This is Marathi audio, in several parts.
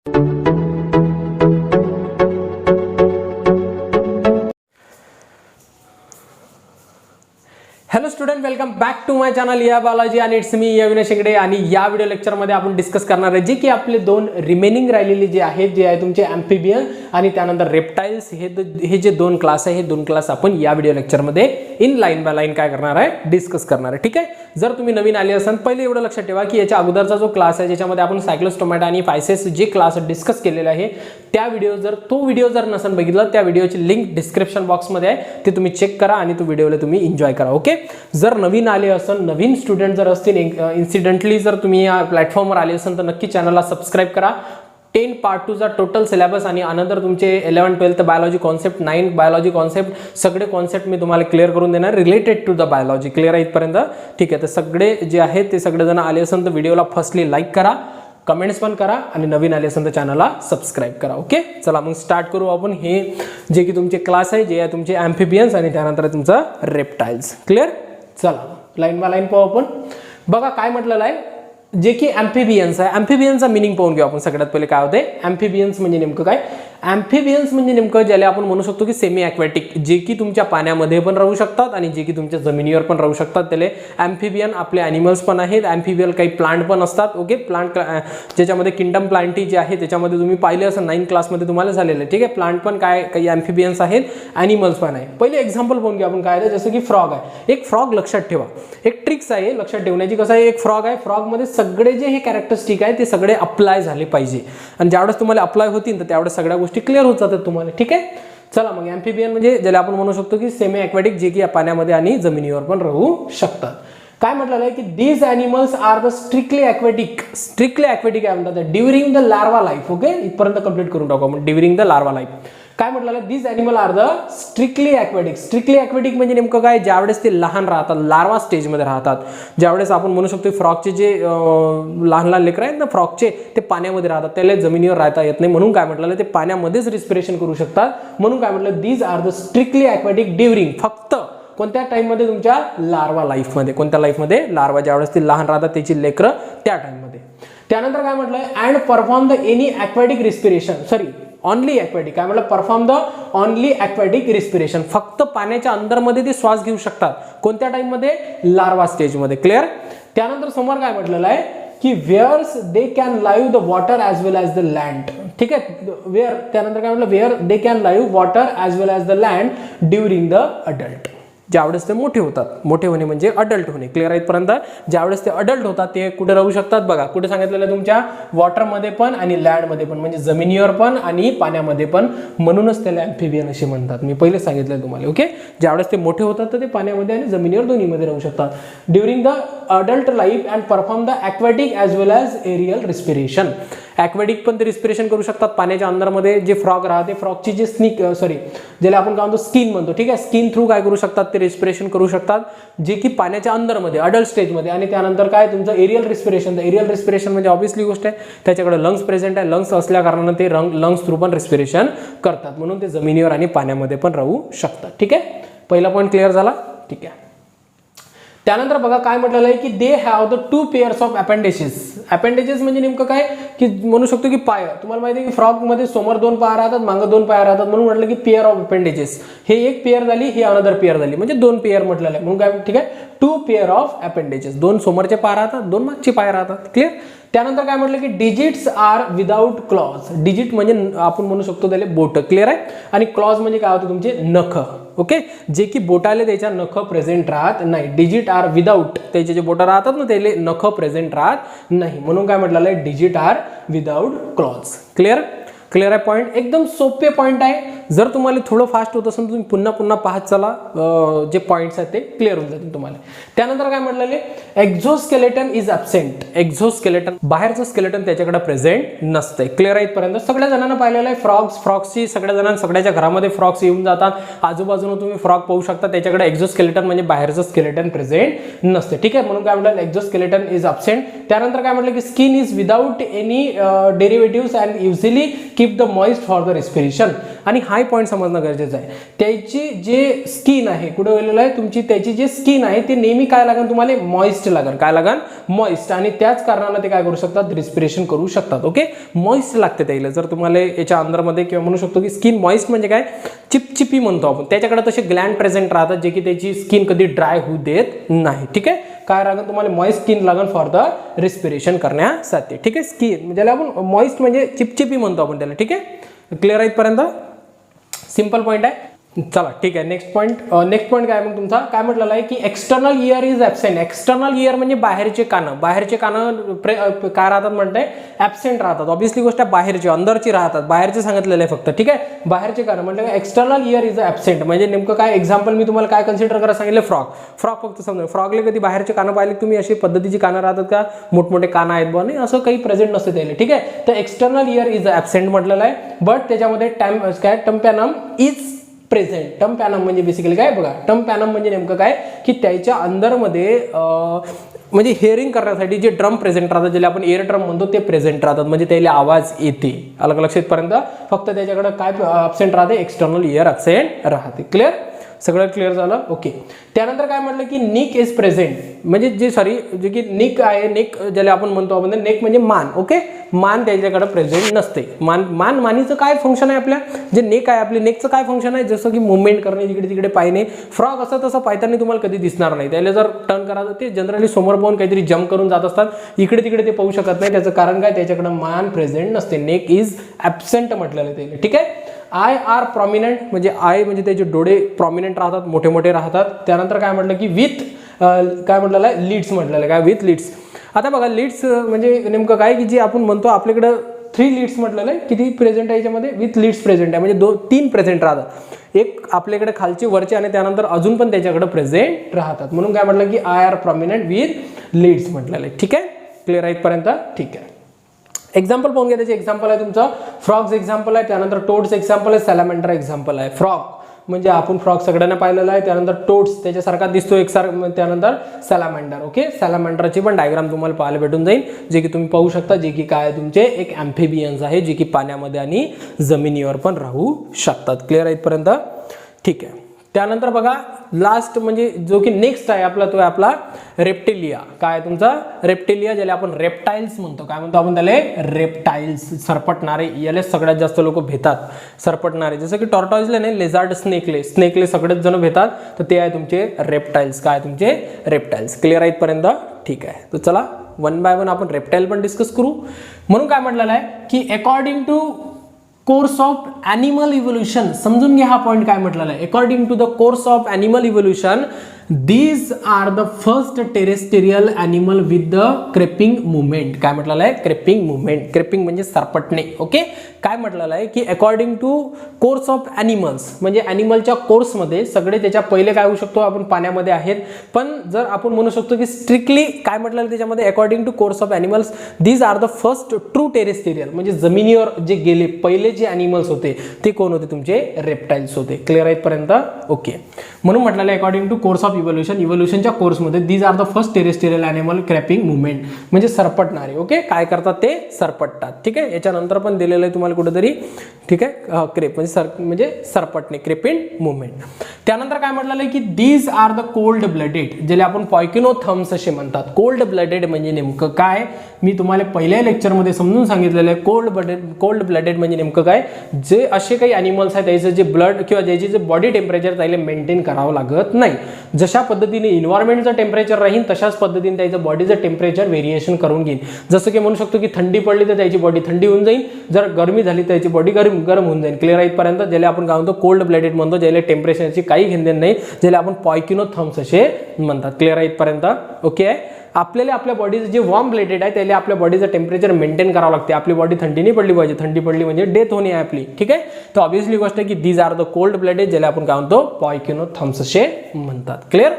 Hello student, welcome back to my channel या बालाजी आणि इट्स मी अविनाश शेंगडे. आणि या व्हिडिओ लेक्चरमध्ये आपण डिस्कस करणार आहे जे की आपले दोन रिमेनिंग राहिलेले जे आहेत, जे आहे तुमचे ॲम्फिबियन आणि त्यानंतर रेप्टाइल्स. हे जे दोन क्लास आहे, हे दोन क्लास आपण या व्हिडिओ लेक्चरमध्ये इन लाईन बाय लाईन काय करणार आहे, डिस्कस करणार आहे. ठीक आहे. जर तुम्ही नवीन आले असाल, पहिले एवढं लक्षात ठेवा की याच्या अगोदरचा जो क्लास आहे ज्याच्यामध्ये आपण सायक्लोस्टोमॅटा आणि फायसेस जे क्लास डिस्कस केलेला आहे, त्या तो व्हिडिओ जर नसेल बघितला, त्या व्हिडिओची लिंक डिस्क्रिप्शन बॉक्समध्ये आहे, ते तुम्ही चेक करा आणि तो व्हिडिओला तुम्ही एन्जॉय करा. ओके. जर नवीन आले असेल, नवीन स्टुडंट जर असतील, इन्सिडेंटली जर तुम्ही या प्लॅटफॉर्मवर आले असाल तर नक्की चॅनलला सबस्क्राईब करा. 10 पार्ट 2 चा टोटल सिलेबस आणि अनंतर तुमचे 11th 12th biology concept, 9th biology concept, सगळे कॉन्सेप्ट मी तुम्हाला क्लिअर करून देणार related to the biology. Clear आहे इथपर्यंत? ठीक आहे. तर सगळे जे आहेत ते सगळेजण आले असेल तर व्हिडिओला फर्स्टली लाईक करा, कमेंट्स पण करा आणि नवीन आले असेल तर चॅनलला सबस्क्राईब करा. ओके. चला मग स्टार्ट करू आपण. हे जे की तुमचे क्लास आहे, जे आहे तुमचे ॲम्फिबियन्स आणि त्यानंतर तुमचं रेप्टाइल्स. क्लिअर? चला लाईन बाय लाईन पाहू आपण. बघा काय म्हटलेलं आहे, जे की ॲम्फिबियन्स आहे. ॲम्फिबियन्सचा मिनिंग पाहून घेऊ आपण. सगळ्यात पहिले काय होते ॲम्फिबियन्स म्हणजे नेमकं काय? ॲम्फिबियन्स म्हणजे नेमकं ज्याला आपण म्हणू शकतो की सेमी ॲक्वॅटिक, जे की तुमच्या पाण्यामध्ये पण राहू शकतात आणि जे की तुमच्या जमिनीवर पण राहू शकतात, त्याला ॲम्फिबियन. आपले ॲनिमल्स पण आहेत ॲम्फिबियन, काही प्लांट पण असतात. ओके. प्लांट ज्याच्यामध्ये किंगडम प्लांटी जे आहे त्याच्यामध्ये तुम्ही पाहिले असं 9th क्लासमध्ये तुम्हाला झालेलं आहे. ठीक आहे. प्लांट पण काय, काही ॲम्फिबियन्स आहेत, ॲनिमल्स पण आहे. पहिले एक्झाम्पल पाहून घ्या आपण. काय आहे, जसं की फ्रॉग आहे. एक फ्रॉग लक्षात ठेवा, एक ट्रिक्स आहे लक्षात ठेवण्याची. कसं आहे, एक फ्रॉग आहे, फ्रॉगमध्ये सगळे जे हे कॅरेक्टरिस्टिक आहे ते सगळे अप्लाय झाले पाहिजे आणि ज्यावेळेस तुम्हाला अप्लाय होतील तर त्यावेळेस सगळ्या गोष्टी क्लिअर होत जातात तुम्हाला. ठीक आहे. चला मग ॲम्फिबियन म्हणजे ज्याला आपण म्हणू शकतो की सेमी ॲक्वॅटिक, जे की पाण्यामध्ये आणि जमिनीवर पण राहू शकतात. काय म्हटलेलं आहे की these animals are the strictly aquatic. Strictly aquatic काय म्हणतात, during the larva life. Okay. इथपर्यंत कंप्लीट करून टाकू आपण. ड्युरिंग द लार्वा लाईफ काय म्हटलेलं आहे, these animal are the strictly aquatic. Strictly aquatic म्हणजे नेमकं काय, ज्यावेळेस ते लहान राहतात, लार्वा स्टेजमध्ये राहतात, ज्यावेळेस आपण म्हणू शकतो फ्रॉगचे जे लहान लहान लेकरं आहेत ना फ्रॉगचे, ते पाण्यामध्ये राहतात, त्याला जमिनीवर राहता येत नाही. म्हणून काय म्हटलेलं, ते पाण्यामध्येच रिस्पिरेशन करू शकतात. म्हणून काय म्हटलं, these are the strictly aquatic during, फक्त कोणत्या टाइममध्ये, तुमच्या लार्वा लाईफमध्ये. कोणत्या लाईफमध्ये? लार्वा ज्यावेळेस ते लहान राहतात त्याची लेकरं, त्या टाइममध्ये. त्यानंतर काय म्हटलंय, and perform the any aquatic respiration, sorry only aquatic. काय म्हटलं, perform the only aquatic respiration. फक्त पाण्याच्या अंदरमध्ये ते श्वास घेऊ शकतात. कोणत्या टाइममध्ये? लार्वा स्टेजमध्ये. क्लिअर? त्यानंतर समोर काय म्हटलेलं आहे की wears they can live the water as well as the land. ठीक आहे. वेअर, त्यानंतर काय म्हटलं, where they can live water as well as the land during the adult. ज्यावेळेस ते मोठे होतात, मोठे होणे म्हणजे अडल्ट होणे. क्लिअर आहे इथपर्यंत? ज्यावेळेस ते अडल्ट होतात ते कुठे राहू शकतात? बघा कुठे सांगितलेलं, तुमच्या वॉटरमध्ये पण आणि लँडमध्ये पण, म्हणजे जमिनीवर पण आणि पाण्यामध्ये पण. म्हणूनच त्याला ॲम्फिबियन असे म्हणतात. मी पहिले सांगितलं तुम्हाला. ओके. ज्यावेळेस ते मोठे होतात तर ते पाण्यामध्ये आणि जमिनीवर दोन्हीमध्ये राहू शकतात. During the adult life and perform the aquatic as well as aerial respiration. Aquatic पण ते रिस्पिरेशन करू शकतात पाण्याच्या अंदरमध्ये. जे फ्रॉग राहते, फ्रॉगची जे ज्याला आपण काय म्हणतो स्किन म्हणतो. ठीक आहे. स्किन थ्रू काय करू शकतात, ते रिस्पिरेशन करू शकतात, जे की पाण्याच्या अंदरमध्ये अडल्ट स्टेजमध्ये. आणि त्यानंतर काय, तुमचं एरियल रिस्पिरेशन. एरियल रिस्पिरेशन म्हणजे ऑब्व्हियसली गोष्ट आहे, त्याच्याकडे लंग्स प्रेझेंट आहे. लंग्स असल्या कारणानं ते लंग्स थ्रू पण रिस्पिरेशन करतात. म्हणून ते जमिनीवर आणि पाण्यामध्ये पण राहू शकतात. ठीक आहे. पहिला पॉईंट क्लिअर झाला. ठीक आहे. त्यानंतर बघा काय म्हटलेलं आहे की they have the 2 pairs of appendages. Appendages म्हणजे नेमकं काय, की म्हणू शकतो की पाय. तुम्हाला माहिती आहे की फ्रॉगमध्ये समोर 2 पाय राहतात, मागं 2 पाय राहतात. म्हणून म्हटलं की पेअर ऑफ अपेंडेजेस. हे एक पेअर झाली, ही अनदर पेअर झाली, म्हणजे 2 पेअर म्हटलेलं आहे. म्हणून काय, ठीक आहे, 2 पेअर ऑफ अपेंडेजेस. 2 समोरचे पाय राहतात, 2 मागचे पाय राहतात. क्लिअर? त्यानंतर काय म्हटलं की digits are without claws. Digit म्हणजे आपण म्हणू शकतो त्याला बोट. क्लिअर आहे? आणि क्लॉज म्हणजे काय होतं, तुमचे नख. ओके. जे की बोटाले त्याच्या नख प्रेझेंट राहत नाही. डिजिट आर विदाउट, त्याचे जे बोटं राहतात ना त्याला नख प्रेझेंट राहत नाही. म्हणून काय म्हटलेलं आहे, digit are without claws. Clear? Clear आहे पॉईंट? एकदम सोपे पॉईंट आहे. जर तुम्हाला थोडं फास्ट होत असेल तर तुम्ही पुन्हा पुन्हा पाहत चला, जे पॉईंट्स आहेत ते क्लिअर होऊन जातील तुम्हाला. त्यानंतर काय म्हटलेले, एक्झोस्केलेटन इज ॲब्सेंट. एक्झोस्केलेटन, बाहेरचं स्केलेटन त्याच्याकडे प्रेझेंट नसते. क्लिअर आहे इथपर्यंत? सगळ्या जणांना पाहिलेलं आहे फ्रॉग्सची. सगळ्या जणांना, सगळ्याच्या घरामध्ये फ्रॉग्स येऊन जातात. आजूबाजूला तुम्ही फ्रॉग पाहू शकता, त्याच्याकडे एक्झोस्केलेटन म्हणजे बाहेरचं स्केलेटन प्रेझेंट नसते. ठीक आहे. म्हणून काय म्हटलं, एक्झोस्केलेटन इज ॲब्सेंट. त्यानंतर काय म्हटलं की skin is without any derivatives and usually keep the moist for the respiration. आणि हाही पॉईंट समजणं गरजेचं आहे. त्याची जे स्किन आहे कुठे वेळेला आहे तुमची, त्याची जे स्किन आहे ते नेहमी काय लागेल तुम्हाला, मॉइस्ट लागेल. काय लागेल, मॉइस्ट. आणि त्याच कारणाने ते काय करू शकतात, रिस्पिरेशन करू शकतात. ओके, मॉइस्ट लागते त्याला. जर तुम्हाला याच्या अंदरमध्ये किंवा म्हणू शकतो की स्किन मॉइस्ट म्हणजे काय, चिपचिपी म्हणतो आपण, त्याच्याकडे तसे ग्लँड प्रेझेंट राहतात जे की त्याची स्किन कधी ड्राय होऊ देत नाही. ठीक आहे, काय लागेल तुम्हाला, मॉइस्ट स्किन लागेल फॉर द रिस्पिरेशन करण्यासाठी. ठीक आहे, स्किन ज्याला आपण मॉइस्ट म्हणजे चिपचिपी म्हणतो आपण त्याला. ठीक आहे, क्लिअर आहे इथपर्यंत, सिंपल पॉईंट आहे. चला ठीक आहे, नेक्स्ट पॉईंट काय मग तुमचा, काय म्हटलेलं आहे की external year is absent. External year म्हणजे बाहेरचे कानं. बाहेरचे कानं काय राहतात म्हणते, ॲब्सेंट राहतात. ऑब्व्हियसली गोष्ट आहे, बाहेरचे, अंदरची राहतात, बाहेरचे सांगितलेलं आहे फक्त. ठीक आहे, बाहेरचे कानं म्हणजे एक्सटर्नल इयर इज ॲब्सेंट म्हणजे नेमकं काय, एक्झाम्पल मी तुम्हाला काय कन्सिडर करायला सांगितलं, फ्रॉग फक्त समजा. फ्रॉगले कधी बाहेरचे कानं पाहिले तुम्ही, अशी पद्धतीची कानं राहतात का, मोठमोठे कानं आहेत बा, नाही असं काही प्रेझेंट नसते त्याला. ठीक आहे, तर एक्सटर्नल इयर इज ॲब्सेंट म्हटलेलं आहे. बट त्याच्यामध्ये काय, टम्पॅनम इज प्रेझेंट. टर्म पॅनम म्हणजे बेसिकली काय बघा, टर्म पॅनम म्हणजे नेमकं काय की त्याच्या अंदरमध्ये म्हणजे हिअरिंग करण्यासाठी जे ड्रम प्रेझेंट राहतात, ज्याला आपण एअर ड्रम म्हणतो, ते प्रेझेंट राहतात. म्हणजे त्याला आवाज येते. अलग लक्षात पर्यंत फक्त त्याच्याकडे काय ॲब्सेंट राहते, एक्सटर्नल इयर ॲब्सेंट राहते. क्लिअर, सगळं क्लिअर झालं. ओके, त्यानंतर काय म्हटलं की निक इज प्रेझेंट म्हणजे जे की निक आहे, नेक ज्याला आपण म्हणतो, आपण नेक म्हणजे मान. ओके, मान त्याच्याकडे प्रेझेंट नसते. मानीचं काय फंक्शन आहे, आपल्या जे नेक आहे आपले नेकचं काय फंक्शन आहे, जसं की मुवमेंट करणे, जिकडे तिकडे पाहिणे. फ्रॉग असं तसं पायताना तुम्हाला कधी दिसणार नाही. त्याला जर टर्न करायचं, ते जनरली समोर पाहून काहीतरी जम्प करून जात असतात, इकडे तिकडे ते पाहू शकत नाही. त्याचं कारण काय, त्याच्याकडे मान प्रेझेंट नसते. नेक इज ॲब्सेंट म्हटलेलं आहे त्याला. ठीक आहे, आय आर प्रॉमिनंट म्हणजे आय म्हणजे त्याचे डोळे प्रॉमिनंट राहतात, मोठे मोठे राहतात. त्यानंतर काय म्हटलं की विथ काय म्हटलेलं आहे, लीड्स म्हटलेलं आहे. काय, विथ लीड्स. आता बघा, लीड्स म्हणजे नेमकं काय की जे आपण म्हणतो आपल्याकडं 3 लीड्स म्हटलेलं आहे. किती प्रेझेंट आहे याच्यामध्ये, विथ लीड्स प्रेझेंट आहे म्हणजे 3 प्रेझेंट राहतात. एक आपल्याकडे खालचे वरचे आणि त्यानंतर अजून पण त्याच्याकडे प्रेझेंट राहतात. म्हणून काय म्हटलं की eye are prominent with lids म्हटलेलं आहे. ठीक आहे, क्लिअर आहे इथपर्यंत. ठीक आहे, एक्झाम्पल पाहून घ्या. त्याचे एक्झाम्पल आहे तुमचं फ्रॉग्स एक्झाम्पल आहे, त्यानंतर टोड्स एक्झाम्पल आहे, सॅलामेंडर एक्झाम्पल आहे. फ्रॉग म्हणजे आपण फ्रॉग सगळ्यांना पाहिलेला आहे. त्यानंतर टोड्स त्याच्यासारखा दिसतो एकसारखा, त्यानंतर सॅलामेंडर. ओके, सॅलामेंडरची पण डायग्राम तुम्हाला पाहायला भेटून जाईल, जे की तुम्ही पाहू शकता, जे की काय तुमचे एक ॲम्फिबियन्स आहे, जे की पाण्यामध्ये आणि जमिनीवर पण राहू शकतात. क्लिअर आहे इथपर्यंत. ठीक आहे, त्यानंतर बघा लास्ट म्हणजे जो की नेक्स्ट आहे आपला, तो आहे आपला रेप्टिलिया. काय तुमचा, रेप्टिलिया ज्याला आपण रेप्टाइल्स म्हणतो. काय म्हणतो आपण त्याला, रेप्टाइल्स, सरपटणारे. याला सगळ्यात जास्त लोक भेतात, सरपटणारे. जसं की टॉर्टॉइजले नाही, लेझार्ड, स्नेकले सगळेच जण भेतात, तर ते आहे तुमचे रेप्टाइल्स. काय तुमचे रेप्टाइल्स. क्लिअर आहे इथपर्यंत. ठीक आहे, तर चला वन बाय वन आपण रेप्टाइल पण डिस्कस करू. म्हणून काय म्हटलेलं आहे की according to course of animal evolution, समजून घ्या हा पॉईंट काय म्हटलेला आहे. According to the course of animal evolution, these are the first terrestrial animal with the creeping movement. काय म्हटलेलं आहे, क्रेपिंग मुवमेंट. क्रेपिंग म्हणजे सरपटणे. ओके, काय म्हटलेलं आहे की according to course of animals म्हणजे ॲनिमलच्या कोर्समध्ये सगळे त्याच्या पहिले काय होऊ शकतो, आपण पाण्यामध्ये आहेत. पण जर आपण म्हणू शकतो की स्ट्रिक्टली काय म्हटलेलं त्याच्यामध्ये, according to course of animals these are the first true terrestrial म्हणजे जमिनीवर जे गेले पहिले जे ॲनिमल्स होते ते कोण होते, तुमचे रेप्टाइल्स होते. क्लिअर आहे इथपर्यंत. ओके, म्हणून म्हटलेलं आहे अकॉर्डिंग टू कोर्स ऑफ इव्होल्युशनच्या कोर्समध्ये these are the first terrestrial animal creeping movement म्हणजे सरपटणारे. ओके, काय करतात ते सरपटतात. ठीक आहे, याच्यानंतर पण दिलेलं आहे तुम्हाला कुठेतरी. ठीक आहे, क्रेप म्हणजे सरपटणे, क्रेपिंग मुवमेंट. त्यानंतर काय म्हटलेलं आहे की these are the cold blooded, ज्याला आपण पॉयकिनोथर्म्स असे म्हणतात. कोल्ड ब्लडेड म्हणजे नेमकं काय, मी तुम्हाला पहिल्या लेक्चरमध्ये समजून सांगितलेलं आहे. कोल्ड ब्लडेड म्हणजे नेमकं काय, जे असे काही ॲनिमल्स आहेत त्याचं जे ब्लड किंवा ज्याची जे बॉडी टेम्परेचर त्याला मेंटेन करावं लागत नाही. जशा पद्धतीने इन्व्हायरमेंटचं टेम्परेचर राहील तशाच पद्धतीने त्याचं बॉडीचं टेम्परेचर व्हेरिएशन करून घेईल. जसं की म्हणू शकतो की थंडी पडली तर त्याची बॉडी थंडी होऊन जाईल, जर गरमी झाली तर त्याची बॉडी गरम होऊन जाईल. क्लिअर आहे इथपर्यंत. ज्याला आपण काय म्हणतो कोल्ड ब्लडेड म्हणतो, ज्याला टेम्परेचरची काही घेणदेण नाही, ज्याला आपण पॉयकिनोथर्म्स असे म्हणतात. क्लिअर आहे इथपर्यंत. ओके, आपल्याला आपल्या बॉडीचं जे वॉर्म ब्लडेड आहे त्याला आपल्या बॉडीचं टेम्परेचर मेंटेन करावं लागते. आपली बॉडी थंडी नाही पडली पाहिजे, थंडी पडली म्हणजे डेथ होणे आहे आपली. ठीक आहे, तर ऑब्व्हियसली गोष्ट आहे की these are the cold blooded, ज्याला आपण काय म्हणतो पॉयकिनोथर्म्स असे म्हणतात. क्लिअर.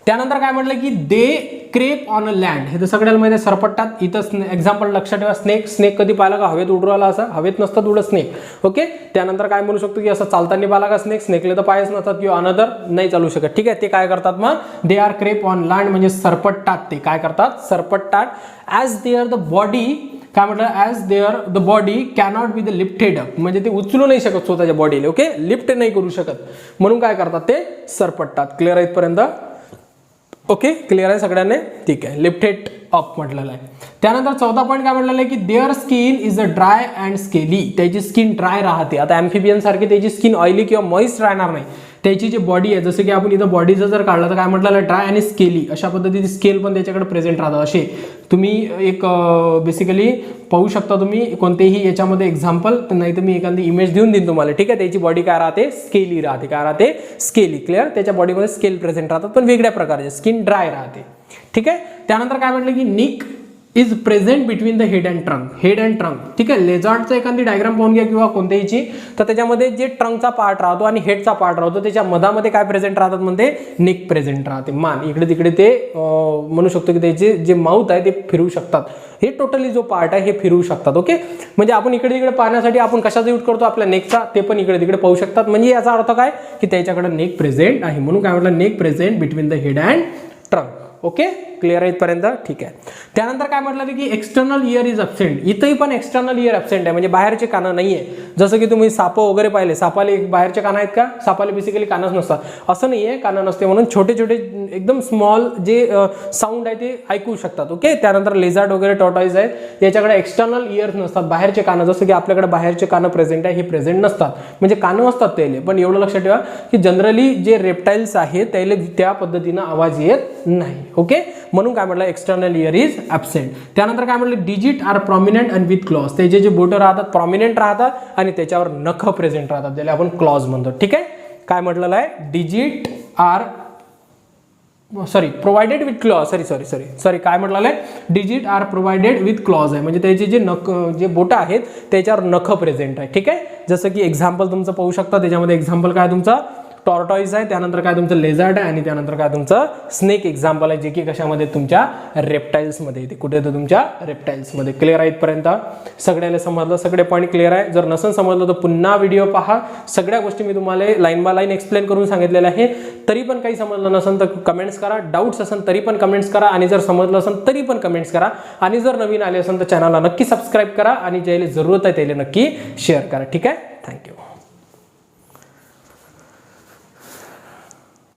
त्यानंतर काय म्हटलं की दे क्रेप ऑन अ लँड, हे तर सगळ्याला माहिती आहे सरपटतात. इथं एक्झाम्पल लक्षात ठेवा, स्नेक कधी पाहिलं का हवेत उडू राहिला, असं हवेत नसतात उडत स्नेक. ओके, त्यानंतर काय म्हणू शकतो की असं चालताना पाहिला का स्नेकले तर पायच नसतात किंवा अनदर नाही चालू शकत. ठीक आहे, ते काय करतात मग they are crepe on land म्हणजे सरपटतात. ते काय करतात सरपटतात. ॲज देअर द बॉडी, काय म्हटलं as there the body cannot be the lifted up, म्हणजे ते उचलू नाही शकत स्वतःच्या बॉडीला. ओके, लिफ्ट नाही करू शकत म्हणून काय करतात ते सरपटतात. क्लिअर आहे इथपर्यंत? ओके, क्लिअर आहे सगळ्यांना? ठीक आहे, लिफ्टेड अप म्हटलेलं आहे. त्यानंतर 14 पॉईंट काय म्हटलेलं आहे की their skin is a dry and scaly, त्याची स्किन ड्राय राहते. आता ॲम्फिबियन सारखी त्याची स्किन ऑइली किंवा मॉइस्ट राहणार नाही. त्याची जी बॉडी आहे, जसं की आपण इथं बॉडीचं जर काढलं तर काय म्हटलेलं ड्राय आणि स्केली, अशा पद्धतीची स्केल पण त्याच्याकडे प्रेझेंट राहतात. असे तुम्ही एक बेसिकली पाहू शकता तुम्ही कोणतेही याच्यामध्ये एक्झाम्पल, नाही तर मी एखादी इमेज देऊन देईन तुम्हाला. ठीक आहे, त्याची बॉडी काय राहते स्केली राहते. काय राहते स्केली. क्लिअर, त्याच्या बॉडीमध्ये स्केल प्रेझेंट राहतात पण वेगळ्या प्रकारचे, स्किन ड्राय राहते. ठीक आहे, त्यानंतर काय म्हटलं की neck is present between the head and trunk. Head and trunk, ठीक आहे, लेझार्डचा एखादी डायग्राम पाहून घ्या किंवा कोणत्याहीची, तर त्याच्यामध्ये जे ट्रंकचा पार्ट राहतो आणि हेडचा पार्ट राहतो त्याच्या मधामध्ये काय प्रेझेंट राहतात म्हणजे नेक प्रेझेंट राहते. मान इकडे तिकडे ते म्हणू शकतो की त्याचे जे माउथ आहे ते फिरू शकतात. हे टोटली जो पार्ट आहे हे फिरू शकतात. ओके, म्हणजे आपण इकडे तिकडे पाहण्यासाठी आपण कशाचा यूज करतो आपल्या नेकचा, ते पण इकडे तिकडे पाहू शकतात. म्हणजे याचा अर्थ काय की त्याच्याकडे नेक प्रेझेंट आहे म्हणून काय म्हटलं neck present between the head and trunk. Okay, clear आहे इथपर्यंत? ठीक आहे. त्यानंतर काय म्हटलं की एक्सटर्नल इयर इज ॲब्सेंट. इथंही पण एक्सटर्नल इयर ॲब्सेंट आहे, म्हणजे बाहेरचे कानं नाही आहे. जसं की तुम्ही साप वगैरे पाहिले, सापाले बाहेरचे कानं आहेत का? सापाला बेसिकली कानच नसतात. असं नाही आहे, कानं नसते म्हणून छोटे छोटे एकदम स्मॉल जे साऊंड आहे ते ऐकू शकतात. ओके, त्यानंतर लेझार्ड वगैरे टॉर्टॉइज आहेत, याच्याकडे एक्सटर्नल इयर्स नसतात, बाहेरचे कानं. जसं की आपल्याकडे बाहेरचे कानं प्रेझेंट आहे, हे प्रेझेंट नसतात, म्हणजे कानं असतात त्याले. पण एवढं लक्षात ठेवा की जनरली जे रेप्टाईल्स आहेत त्याला त्या पद्धतीनं आवाज येत नाही. ओके, म्हणून काय म्हटलं एक्सटर्नल इयर इज ॲब्सेंट. त्यानंतर काय म्हटलं digit are prominent and with claws, त्याचे जे बोटं राहतात प्रॉमिनंट राहतात आणि त्याच्यावर नख प्रेझेंट राहतात, ज्याला आपण क्लॉज म्हणतो. ठीक आहे, काय म्हटलेलं आहे digit are provided with claws, sorry काय म्हटलेलं आहे digit are provided with claws आहे, म्हणजे त्याचे जे नख जे बोटं आहेत त्याच्यावर नख प्रेझेंट आहे. ठीक आहे, जसं की एक्झाम्पल तुमचं पाहू शकता, त्याच्यामध्ये एक्झाम्पल काय तुमचा टॉर्टॉइज आहे, त्यानंतर काय तुमचं लेझार्ड आहे आणि त्यानंतर काय तुमचं स्नेक एक्झाम्पल आहे, जे की कशामध्ये तुमच्या रेप्टाईल्समध्ये येते. कुठे तर तुमच्या रेप्टाईल्समध्ये. क्लिअर आहे इथपर्यंत? सगळ्याला समजलं? सगळे पॉईंट क्लिअर आहे? जर नसेल समजलं तर पुन्हा व्हिडिओ पहा. सगळ्या गोष्टी मी तुम्हाला लाईन बाय लाईन एक्सप्लेन करून सांगितलेलं आहे. तरी पण काही समजलं नसेल तर कमेंट्स करा, डाऊट्स असेल तरी पण कमेंट्स करा, आणि जर समजलं असेल तरी पण कमेंट्स करा, आणि जर नवीन आले असेल तर चॅनलला नक्की सबस्क्राईब करा, आणि ज्याला जरूरत आहे त्याला नक्की शेअर करा. ठीक आहे, थँक्यू.